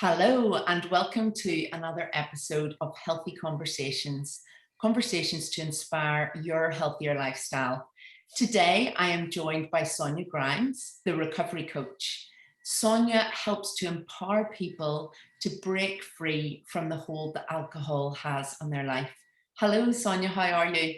Hello, and welcome to another episode of Healthy Conversations, conversations to inspire your healthier lifestyle. Today, I am joined by Sonia Grimes, the recovery coach. Sonia helps to empower people to break free from the hold that alcohol has on their life. Hello, Sonia, how are you?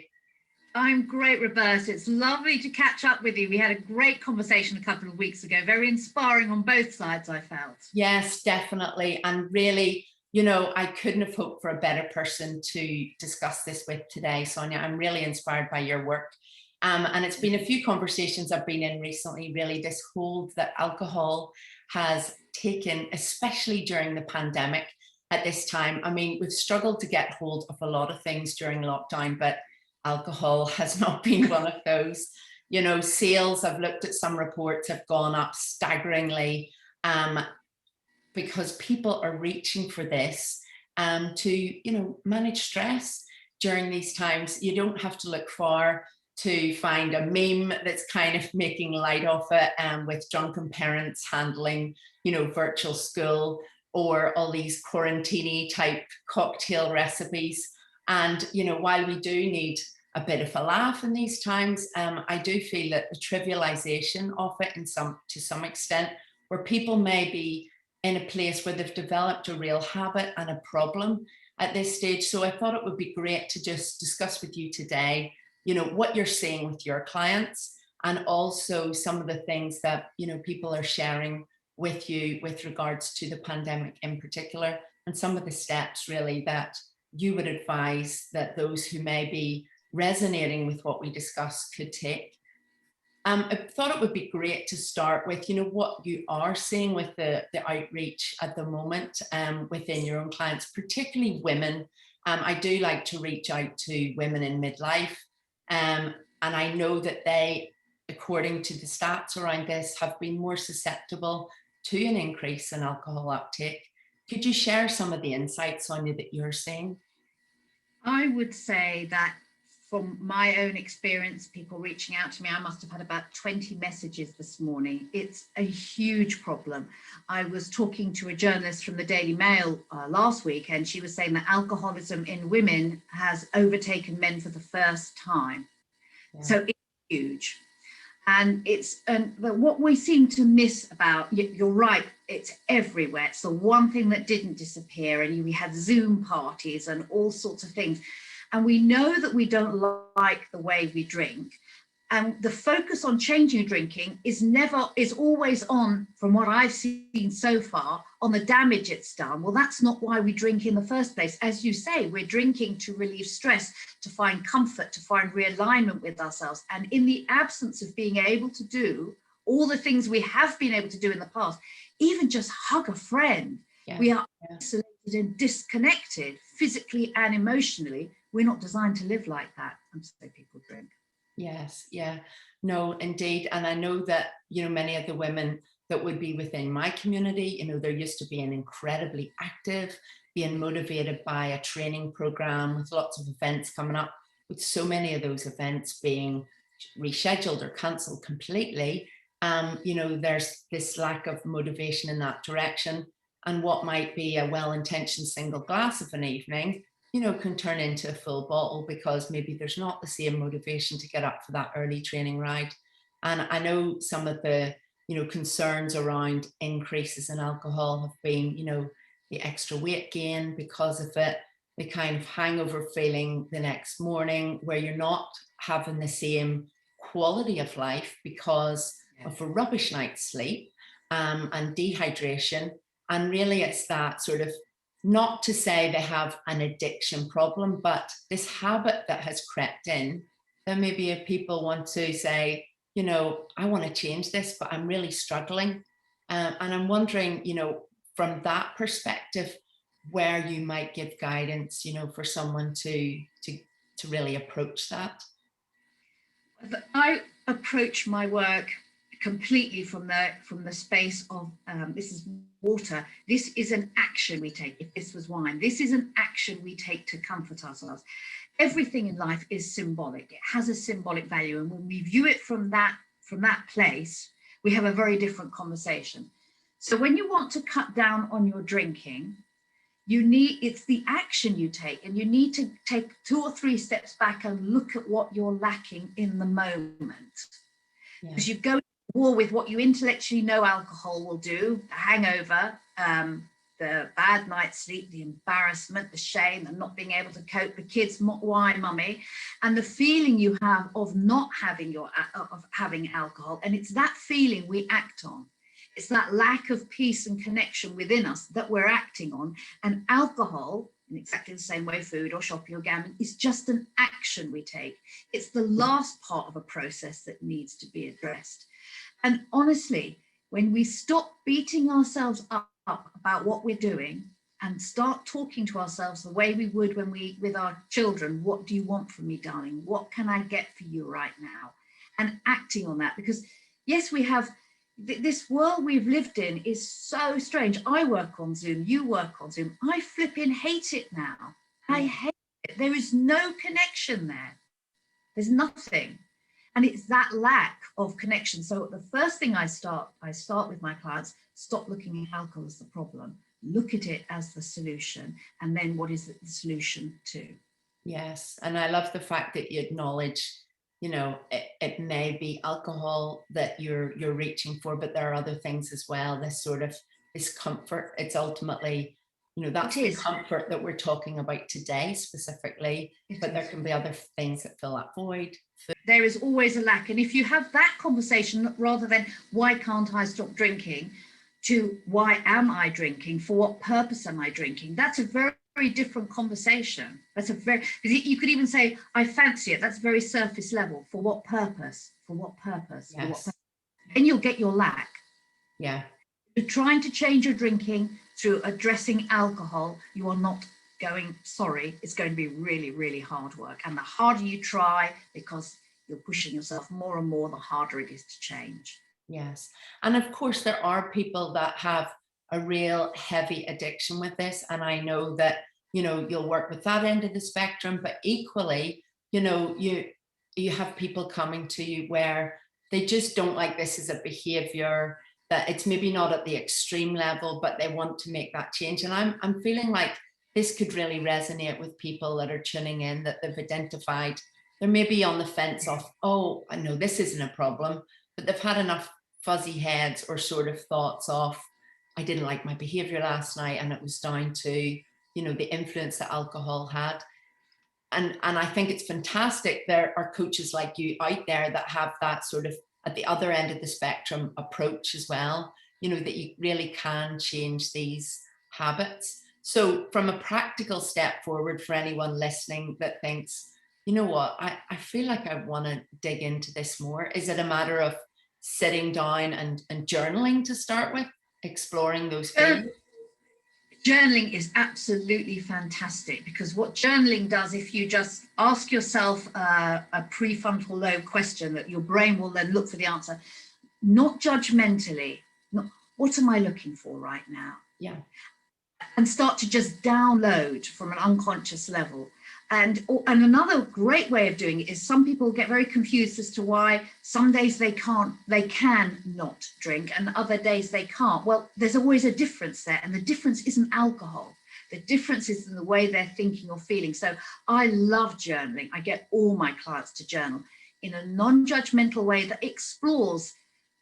I'm great, Roberta. It's lovely to catch up with you. We had a great conversation a couple of weeks ago, very inspiring on both sides, I felt. Yes, definitely. And really, I couldn't have hoped for a better person to discuss this with today, Sonia. I'm really inspired by your work. And it's been a few conversations I've been in recently, really, this hold that alcohol has taken, especially during the pandemic at this time. I mean, we've struggled to get hold of a lot of things during lockdown, but alcohol has not been one of those. Sales, I've looked at some reports, have gone up staggeringly because people are reaching for this to manage stress during these times. You don't have to look far to find a meme that's kind of making light of it, with drunken parents handling virtual school, or all these quarantine type cocktail recipes. And while we do need a bit of a laugh in these times, I do feel that the trivialization of it to some extent, where people may be in a place where they've developed a real habit and a problem at this stage. So I thought it would be great to just discuss with you today, what you're seeing with your clients, and also some of the things that, people are sharing with you with regards to the pandemic in particular, and some of the steps really that you would advise that those who may be resonating with what we discussed could take. I thought it would be great to start with, what you are seeing with the outreach at the moment within your own clients, particularly women. I do like to reach out to women in midlife. And I know that they, according to the stats around this, have been more susceptible to an increase in alcohol uptake. Could you share some of the insights, Sonia, that you're seeing? I would say that from my own experience, people reaching out to me, I must have had about 20 messages this morning. It's a huge problem. I was talking to a journalist from the Daily Mail last week, and she was saying that alcoholism in women has overtaken men for the first time. Yeah. So it's huge. And what we seem to miss about, you're right, it's everywhere. It's the one thing that didn't disappear. And we had Zoom parties and all sorts of things. And we know that we don't like the way we drink. And the focus on changing drinking is always on, from what I've seen so far, on the damage it's done. Well, that's not why we drink in the first place. As you say, we're drinking to relieve stress, to find comfort, to find realignment with ourselves. And in the absence of being able to do all the things we have been able to do in the past, even just hug a friend, we are isolated and disconnected physically and emotionally. We're not designed to live like that. And so people drink. Yes, yeah, no, indeed. And I know that, many of the women that would be within my community, they're used to being incredibly active, being motivated by a training program with lots of events coming up, with so many of those events being rescheduled or cancelled completely. There's this lack of motivation in that direction. And what might be a well-intentioned single glass of an evening, can turn into a full bottle because maybe there's not the same motivation to get up for that early training ride. And I know some of the, concerns around increases in alcohol have been, the extra weight gain because of it, the kind of hangover feeling the next morning where you're not having the same quality of life because of a rubbish night's sleep and dehydration. And really it's that sort of, not to say they have an addiction problem, but this habit that has crept in, then maybe if people want to say, I want to change this, but I'm really struggling. And I'm wondering, from that perspective, where you might give guidance, for someone to really approach that. I approach my work completely from the space of this is water. This is an action we take. If this was wine, this is an action we take to comfort ourselves. Everything in life is symbolic. It has a symbolic value, and when we view it from that place, we have a very different conversation. So when you want to cut down on your drinking, it's the action you take, and you need to take 2 or 3 steps back and look at what you're lacking in the moment. Because you go to war with what you intellectually know alcohol will do, the hangover, the bad night's sleep, the embarrassment, the shame, and not being able to cope, the kids, why mummy, and the feeling you have of not having of having alcohol. And it's that feeling we act on. It's that lack of peace and connection within us that we're acting on. And alcohol, in exactly the same way food or shopping or gambling, is just an action we take. It's the last part of a process that needs to be addressed. And honestly, when we stop beating ourselves up about what we're doing and start talking to ourselves the way we would when with our children, what do you want from me, darling? What can I get for you right now? And acting on that, because yes, we have this world we've lived in is so strange. I work on Zoom, you work on Zoom. I flipping hate it now. I hate it. There is no connection there. There's nothing. And it's that lack of connection. So the first thing I start with my clients, stop looking at alcohol as the problem, look at it as the solution. And then what is the solution to? Yes. And I love the fact that you acknowledge, you know, it may be alcohol that you're reaching for, but there are other things as well. This comfort, it's ultimately, you know, that's the comfort that we're talking about today specifically, but there can be other things that fill that void. There is always a lack. And if you have that conversation, rather than why can't I stop drinking, to why am I drinking? For what purpose am I drinking? That's a very, very different conversation. You could even say, I fancy it. That's very surface level. For what purpose? For what purpose? Yes. For what purpose? And you'll get your lack. Yeah. You're trying to change your drinking through addressing alcohol. You are not going, sorry, it's going to be really, really hard work. And the harder you try, because you're pushing yourself more and more, the harder it is to change. Yes. And of course, there are people that have a real heavy addiction with this. And I know that, you know, you'll work with that end of the spectrum, but equally, you know, you have people coming to you where they just don't like this as a behavior, that it's maybe not at the extreme level, but they want to make that change. And I'm feeling like this could really resonate with people that are tuning in, that they've identified they're maybe on the fence of, oh, I know this isn't a problem, but they've had enough fuzzy heads or sort of thoughts of, I didn't like my behavior last night, and it was down to, you know, the influence that alcohol had. And I think it's fantastic there are coaches like you out there that have that sort of at the other end of the spectrum approach as well, you know, that you really can change these habits. So from a practical step forward for anyone listening that thinks, you know what, I feel like I want to dig into this more. Is it a matter of sitting down and journaling to start with, exploring those feelings? Journaling is absolutely fantastic, because what journaling does, if you just ask yourself a prefrontal lobe question that your brain will then look for the answer, not judgmentally, not, what am I looking for right now? Yeah. And start to just download from an unconscious level. And another great way of doing it is, some people get very confused as to why some days they can not drink and other days they can't. Well, there's always a difference there, and the difference isn't alcohol. The difference is in the way they're thinking or feeling. So I love journaling. I get all my clients to journal in a non-judgmental way that explores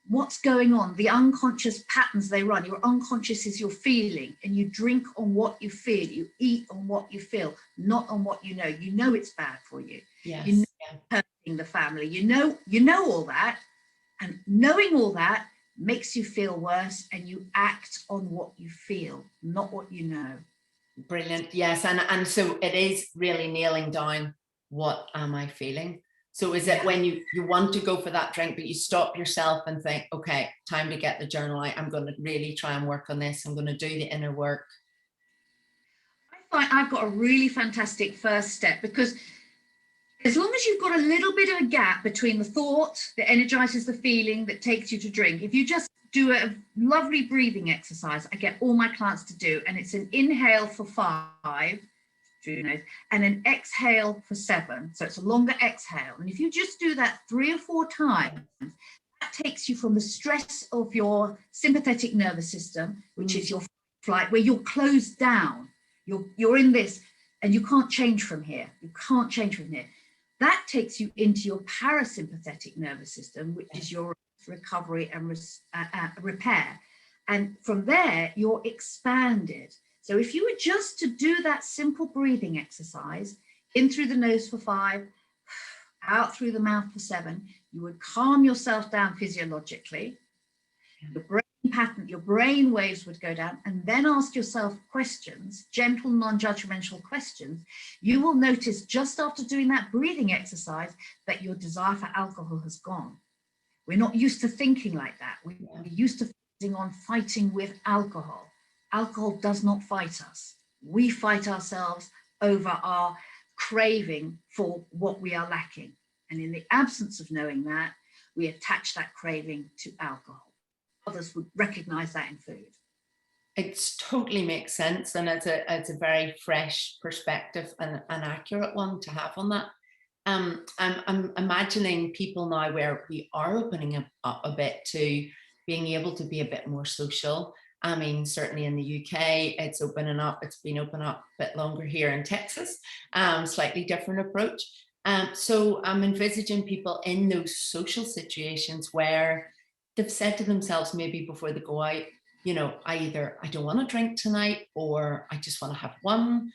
what's going on, the unconscious patterns they run. Your unconscious is your feeling, and you drink on what you feel, you eat on what you feel, not on what you know. You know it's bad for you. Yes. You know hurting the family. You know all that, and knowing all that makes you feel worse, and you act on what you feel, not what you know. Brilliant. Yes. And so it is really nailing down, what am I feeling? So is it when you want to go for that drink, but you stop yourself and think, okay, time to get the journal out. I'm going to really try and work on this. I'm going to do the inner work. I find I've got a really fantastic first step, because as long as you've got a little bit of a gap between the thought that energizes the feeling that takes you to drink, if you just do a lovely breathing exercise, I get all my clients to do, and it's an inhale for 5, through your nose, and an exhale for 7. So it's a longer exhale. And if you just do that 3 or 4 times, That takes you from the stress of your sympathetic nervous system, which is your flight, where you're closed down. You're in this, and you can't change from here. You can't change from here. That takes you into your parasympathetic nervous system, which is your recovery and repair. And from there, you're expanded. So if you were just to do that simple breathing exercise, in through the nose for 5, out through the mouth for 7, you would calm yourself down physiologically. The brain pattern, your brain waves would go down, and then ask yourself questions, gentle, non-judgmental questions. You will notice just after doing that breathing exercise that your desire for alcohol has gone. We're not used to thinking like that. We're used to focusing on fighting with alcohol. Alcohol does not fight us. We fight ourselves over our craving for what we are lacking. And in the absence of knowing that, we attach that craving to alcohol. Others would recognize that in food. It totally makes sense, and it's a very fresh perspective and an accurate one to have on that. I'm imagining people now where we are opening up a bit to being able to be a bit more social. I mean, certainly in the UK, it's opening up. It's been open up a bit longer here in Texas. Slightly different approach. So I'm envisaging people in those social situations where they've said to themselves, maybe before they go out, you know, I don't want to drink tonight, or I just want to have one.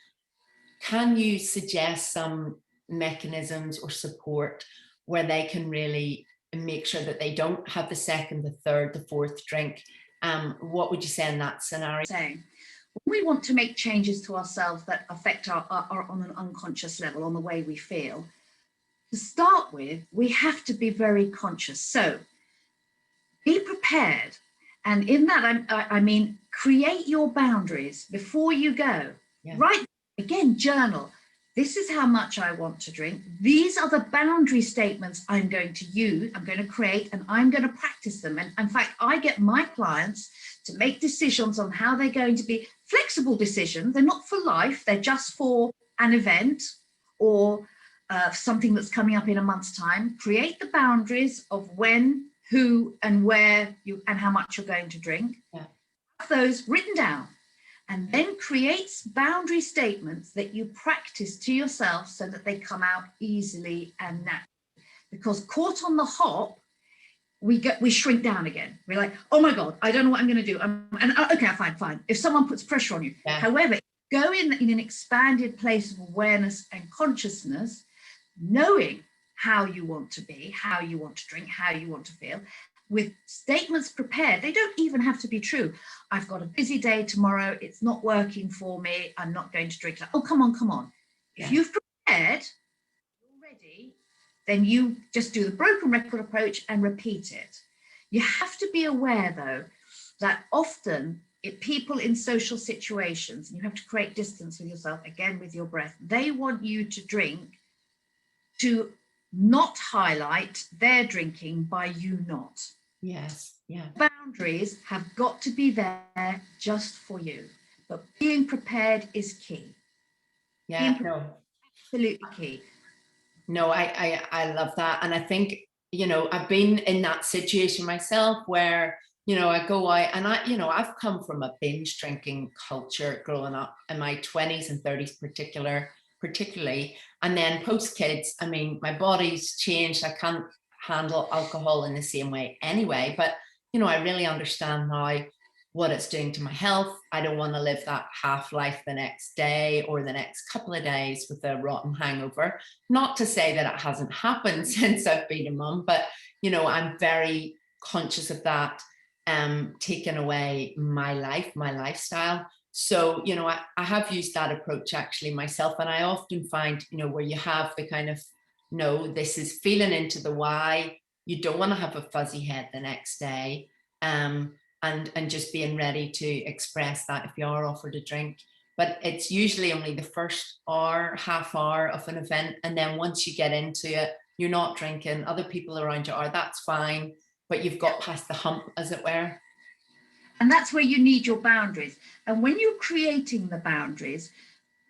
Can you suggest some mechanisms or support where they can really make sure that they don't have the second, the third, the fourth drink? What would you say in that scenario? When we want to make changes to ourselves that affect our on an unconscious level, on the way we feel, to start with, we have to be very conscious. So be prepared. And in that, I mean, create your boundaries before you go. Yeah. Right. Again, journal. This is how much I want to drink. These are the boundary statements I'm going to use, I'm going to create, and I'm going to practice them. And in fact, I get my clients to make decisions on how they're going to be flexible decisions. They're not for life. They're just for an event or something that's coming up in a month's time. Create the boundaries of when, who, and where you and how much you're going to drink. Yeah. Have those written down. And then creates boundary statements that you practice to yourself so that they come out easily and naturally. Because caught on the hop, we shrink down again. We're like, oh my God, I don't know what I'm going to do. Okay, fine. If someone puts pressure on you. Yeah. However, go in an expanded place of awareness and consciousness, knowing how you want to be, how you want to drink, how you want to feel, with statements prepared. They don't even have to be true. I've got a busy day tomorrow. It's not working for me. I'm not going to drink. Oh, come on. Yeah. If you've prepared, you're ready, then you just do the broken record approach and repeat it. You have to be aware, though, that often people in social situations, and you have to create distance with yourself, again, with your breath, they want you to drink to not highlight their drinking by you not. Yes, yeah. Boundaries have got to be there just for you, but being prepared is key. Yeah, no, absolutely key. No, I love that, and I think, you know, I've been in that situation myself where, you know, I go out and I've come from a binge drinking culture growing up in my 20s and 30s particularly, and then post kids. I mean, my body's changed. I can't handle alcohol in the same way anyway, but you know, I really understand now what it's doing to my health. I don't want to live that half-life the next day or the next couple of days with a rotten hangover. Not to say that it hasn't happened since I've been a mum, but you know, I'm very conscious of that taking away my life, my lifestyle. So, you know, I have used that approach actually myself, and I often find, you know, where you have the kind of, no, this is feeling into the why. You don't want to have a fuzzy head the next day, and just being ready to express that if you are offered a drink. But it's usually only the first hour, half hour of an event, and then once you get into it, you're not drinking. Other people around you are. That's fine, but you've got past the hump, as it were. And that's where you need your boundaries. And when you're creating the boundaries,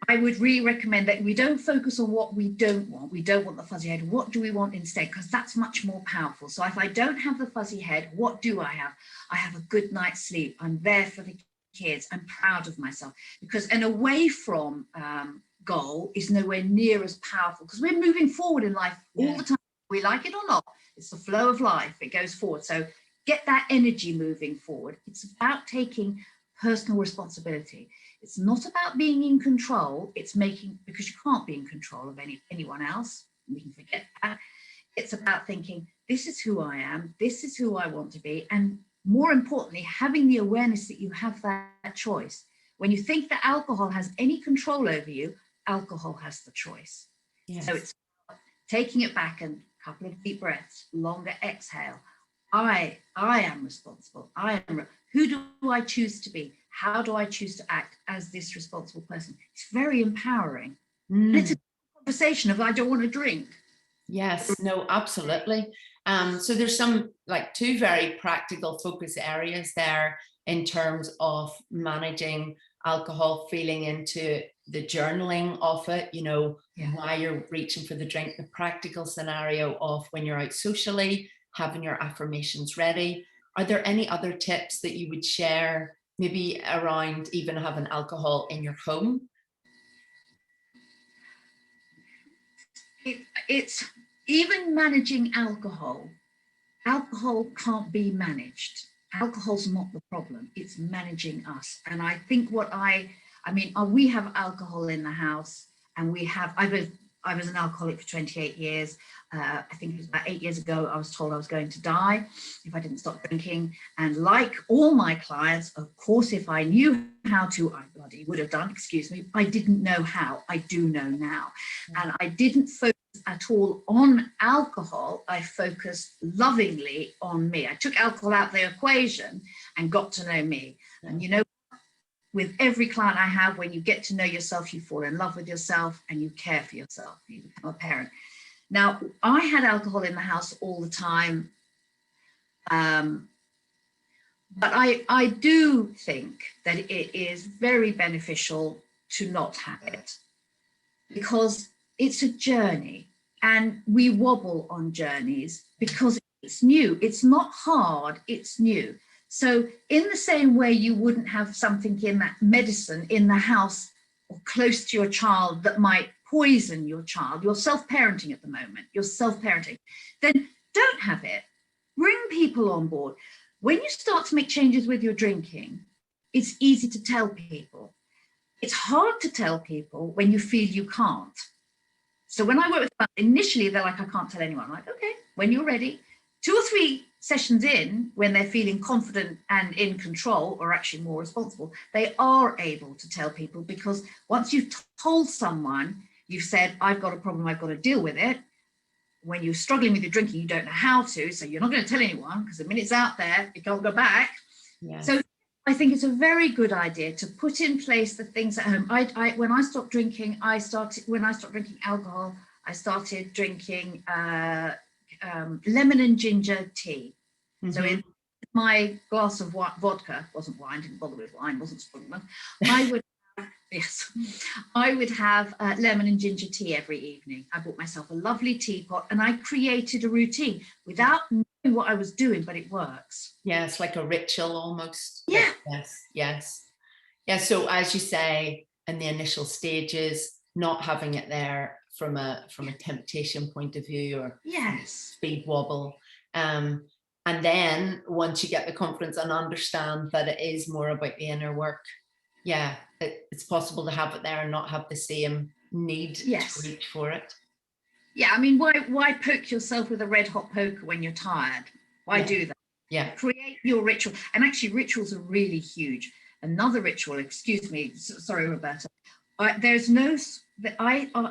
I would really recommend that we don't focus on what we don't want. We don't want the fuzzy head. What do we want instead? Because that's much more powerful. So if I don't have the fuzzy head, what do I have? I have a good night's sleep. I'm there for the kids. I'm proud of myself. Because an away from goal is nowhere near as powerful, because we're moving forward in life all the time. We like it or not. It's the flow of life. It goes forward. So get that energy moving forward. It's about taking personal responsibility. It's not about being in control. It's making, because you can't be in control of anyone else. We can forget that. It's about thinking, this is who I am. This is who I want to be. And more importantly, having the awareness that you have that choice. When you think that alcohol has any control over you, alcohol has the choice. Yes. So it's taking it back, and a couple of deep breaths, longer exhale. I am responsible. Who do I choose to be? How do I choose to act as this responsible person? It's very empowering. And it's a conversation of, I don't want to drink. Yes, no, absolutely. So there's some, like, two very practical focus areas there in terms of managing alcohol, feeling into the journaling of it, you know, why you're reaching for the drink, the practical scenario of when you're out socially, having your affirmations ready. Are there any other tips that you would share, maybe around even having alcohol in your home? It's even managing alcohol. Alcohol can't be managed. Alcohol's not the problem. It's managing us. And I think we have alcohol in the house, and I was an alcoholic for 28 years. I think it was about 8 years ago, I was told I was going to die if I didn't stop drinking. And like all my clients, of course, if I knew how to, I bloody would have done, excuse me. I didn't know how. I do know now. And I didn't focus at all on alcohol. I focused lovingly on me. I took alcohol out of the equation and got to know me. And you know, with every client I have, when you get to know yourself, you fall in love with yourself and you care for yourself. You become a parent. Now, I had alcohol in the house all the time. But I do think that it is very beneficial to not have it, because it's a journey, and we wobble on journeys because it's new. It's not hard, it's new. So in the same way you wouldn't have something in that medicine in the house or close to your child that might poison your child, you're self-parenting at the moment, you're self-parenting, then don't have it. Bring people on board. When you start to make changes with your drinking, it's easy to tell people. It's hard to tell people when you feel you can't. So when I work with clients, initially they're like, I can't tell anyone. I'm like, okay, when you're ready, 2 or 3 sessions in, when they're feeling confident and in control, or actually more responsible, they are able to tell people, because once you've told someone, you've said, I've got a problem, I've got to deal with it. When you're struggling with your drinking, you don't know how to, so you're not going to tell anyone, because the minute it's out there, it can't go back. Yes. So I think it's a very good idea to put in place the things at home. When I stopped drinking, when I stopped drinking alcohol, I started drinking lemon and ginger tea. Mm-hmm. So in my glass of vodka, wasn't wine, didn't bother with wine, wasn't strong enough, I would have lemon and ginger tea every evening. I bought myself a lovely teapot, and I created a routine without knowing what I was doing, but it works. Yeah, it's like a ritual almost. Yeah. Yes. Yeah, so as you say, in the initial stages, not having it there from a temptation point of view, or speed wobble. And then once you get the confidence and understand that it is more about the inner work, it's possible to have it there and not have the same need to reach for it. Yeah, I mean, why poke yourself with a red hot poker when you're tired? Why do that? Yeah. Create your ritual. And actually, rituals are really huge. Another ritual, excuse me, sorry, Roberta. I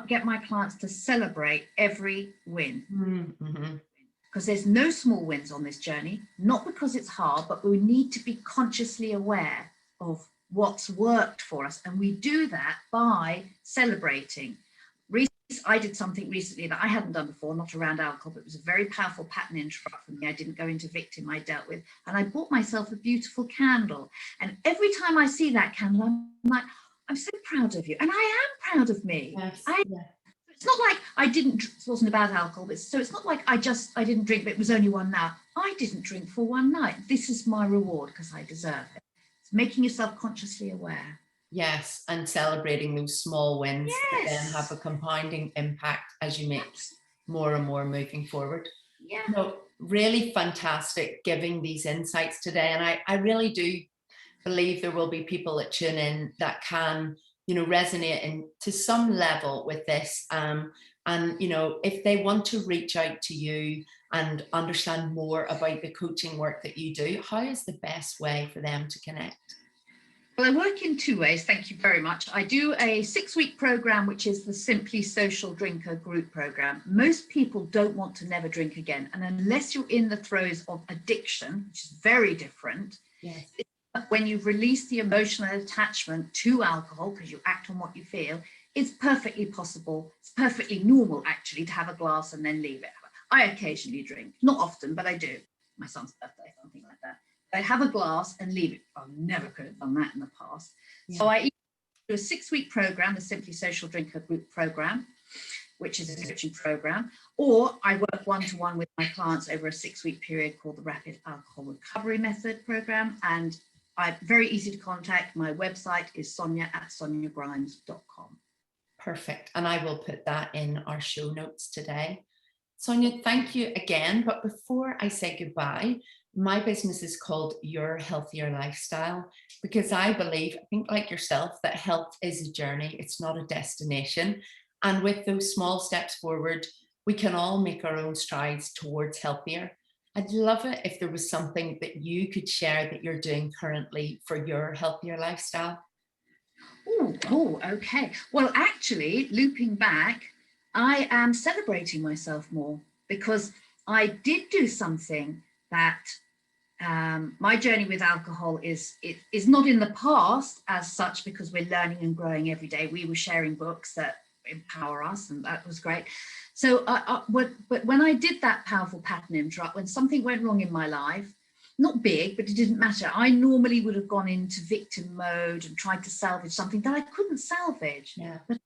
get my clients to celebrate every win. Mm-hmm. Because there's no small wins on this journey, not because it's hard, but we need to be consciously aware of what's worked for us. And we do that by celebrating. I did something recently that I hadn't done before, not around alcohol, but it was a very powerful pattern interrupt for me. I didn't go into victim, I dealt with, and I bought myself a beautiful candle. And every time I see that candle, I'm like, I'm so proud of you. And I am proud of me. Yes. Yeah. It's not like I didn't, it wasn't about alcohol, but so it's not like I didn't drink, but it was only one night. I didn't drink for one night. This is my reward because I deserve it. It's making yourself consciously aware. Yes, and celebrating those small wins that then Yes. have a compounding impact as you make more and more moving forward. Yeah. No, really fantastic giving these insights today. And I really do believe there will be people that tune in that can, resonate to some level with this. And, if they want to reach out to you and understand more about the coaching work that you do, how is the best way for them to connect? Well, I work in two ways. Thank you very much. I do a 6-week program, which is the Simply Social Drinker group program. Most people don't want to never drink again. And unless you're in the throes of addiction, which is very different, Yes. when you've released the emotional attachment to alcohol, because you act on what you feel, it's perfectly possible. It's perfectly normal, actually, to have a glass and then leave it. I occasionally drink, not often, but I do. My son's birthday, something like that. I have a glass and leave it. I never could have done that in the past. Yeah. So I do a 6-week program, the Simply Social Drinker group program, which is a coaching program, or I work one-to-one with my clients over a 6-week period called the Rapid Alcohol Recovery Method program. And I'm very easy to contact. My website is sonia@soniagrimes.com. Perfect. And I will put that in our show notes today. Sonia, thank you again. But before I say goodbye, my business is called Your Healthier Lifestyle, because I think like yourself, that health is a journey. It's not a destination. And with those small steps forward, we can all make our own strides towards healthier. I'd love it if there was something that you could share that you're doing currently for your healthier lifestyle. Oh, okay. Well, actually, looping back, I am celebrating myself more because I did do something that my journey with alcohol is not in the past as such, because we're learning and growing every day. We were sharing books that empower us, and that was great. So, but when I did that powerful pattern interrupt, when something went wrong in my life, not big, but it didn't matter, I normally would have gone into victim mode and tried to salvage something that I couldn't salvage. Yeah. But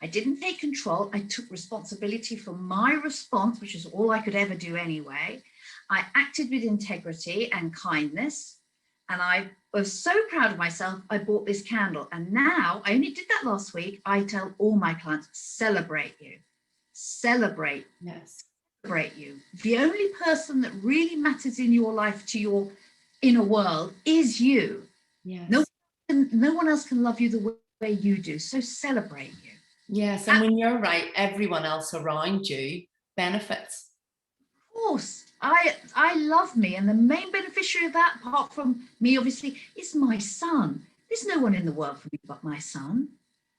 I didn't take control. I took responsibility for my response, which is all I could ever do anyway. I acted with integrity and kindness, and I was so proud of myself. I bought this candle, and now I only did that last week. I tell all my clients, celebrate you, celebrate. Yes. Celebrate you. The only person that really matters in your life to your inner world is you. Yes. No one else can love you the way you do. So celebrate you. Yes, and when you're right, everyone else around you benefits. Of course. I love me, and the main beneficiary of that, apart from me obviously, is my son. There's no one in the world for me but my son.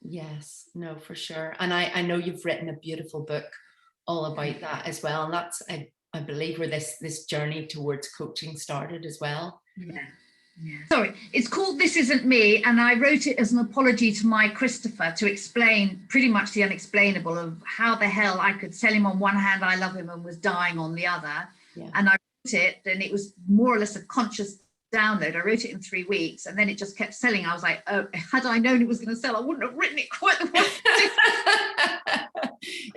Yes, no, for sure. And I know you've written a beautiful book all about that as well. And that's, I believe, where this journey towards coaching started as well. Yeah. Yeah. Sorry, it's called This Isn't Me, and I wrote it as an apology to my Christopher to explain pretty much the unexplainable of how the hell I could tell him on one hand I love him and was dying on the other. Yeah. And I wrote it, and it was more or less a conscious download. I wrote it in 3 weeks, and then it just kept selling. I was like, oh, had I known it was going to sell, I wouldn't have written it quite the way it did.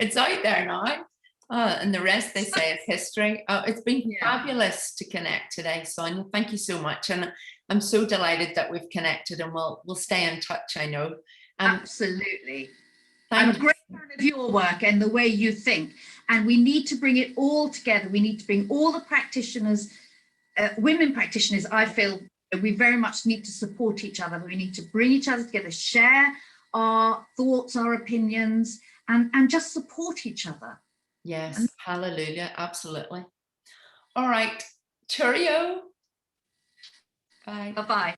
It's out there now. And the rest, they say, is history. It's been fabulous to connect today, Sonia. Thank you so much. And I'm so delighted that we've connected, and we'll stay in touch, I know. Absolutely. I'm a great fan of your work and the way you think. And we need to bring it all together. We need to bring all the practitioners, women practitioners. I feel we very much need to support each other. We need to bring each other together, share our thoughts, our opinions, and just support each other. Yes, hallelujah, absolutely. All right, cheerio. Bye. Bye-bye.